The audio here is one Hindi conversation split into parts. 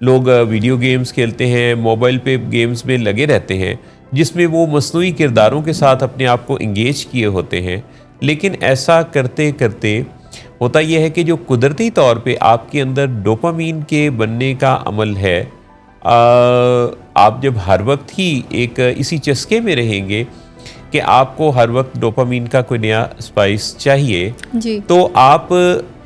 लोग वीडियो गेम्स खेलते हैं, मोबाइल पे गेम्स में लगे रहते हैं, जिसमें वो मस्नूई किरदारों के साथ अपने आप को इंगेज किए होते हैं। लेकिन ऐसा करते करते होता यह है कि जो कुदरती तौर पे आपके अंदर डोपामीन के बनने का अमल है, आप जब हर वक्त ही एक इसी चस्के में रहेंगे कि आपको हर वक्त डोपामीन का कोई नया स्पाइस चाहिए, जी। तो आप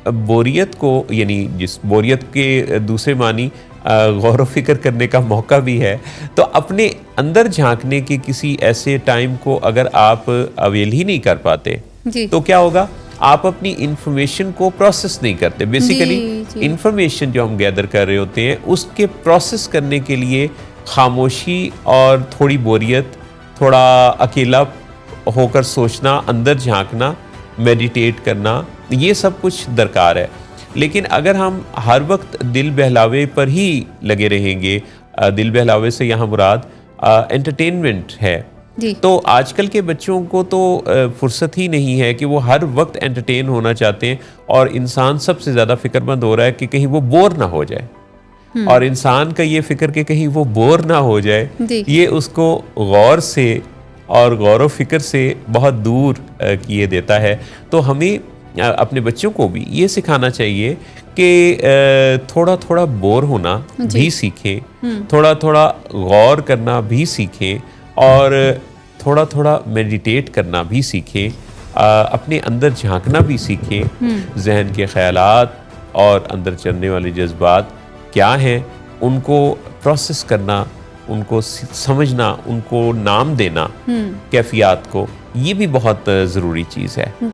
बोरियत को, यानी जिस बोरियत के दूसरे मानी गौर व फिक्र करने का मौका भी है, तो अपने अंदर झांकने के किसी ऐसे टाइम को अगर आप अवेल ही नहीं कर पाते, जी। तो क्या होगा, आप अपनी इंफॉर्मेशन को प्रोसेस नहीं करते। बेसिकली जी। इंफॉर्मेशन जो हम गैदर कर रहे होते हैं उसके प्रोसेस करने के लिए खामोशी और थोड़ी बोरियत, थोड़ा अकेला होकर सोचना, अंदर झांकना, मेडिटेट करना, ये सब कुछ दरकार है। लेकिन अगर हम हर वक्त दिल बहलावे पर ही लगे रहेंगे, दिल बहलावे से यहाँ मुराद एंटरटेनमेंट है, जी। तो आजकल के बच्चों को तो फुर्सत ही नहीं है कि वो हर वक्त एंटरटेन होना चाहते हैं, और इंसान सबसे ज़्यादा फिक्रमंद हो रहा है कि कहीं वो बोर ना हो जाए। और इंसान का ये फिक्र कि कहीं वो बोर ना हो जाए, जी। ये उसको गौर से और गौर व फिक्र से बहुत दूर किए देता है। तो हमें अपने बच्चों को भी ये सिखाना चाहिए कि थोड़ा थोड़ा बोर होना भी सीखें, थोड़ा थोड़ा गौर करना भी सीखें, और थोड़ा थोड़ा मेडिटेट करना भी सीखें, अपने अंदर झांकना भी सीखें, जहन के ख्यालात और अंदर चलने वाले जज्बात क्या हैं उनको प्रोसेस करना, उनको समझना, उनको नाम देना, कैफियत को, ये भी बहुत ज़रूरी चीज़ है।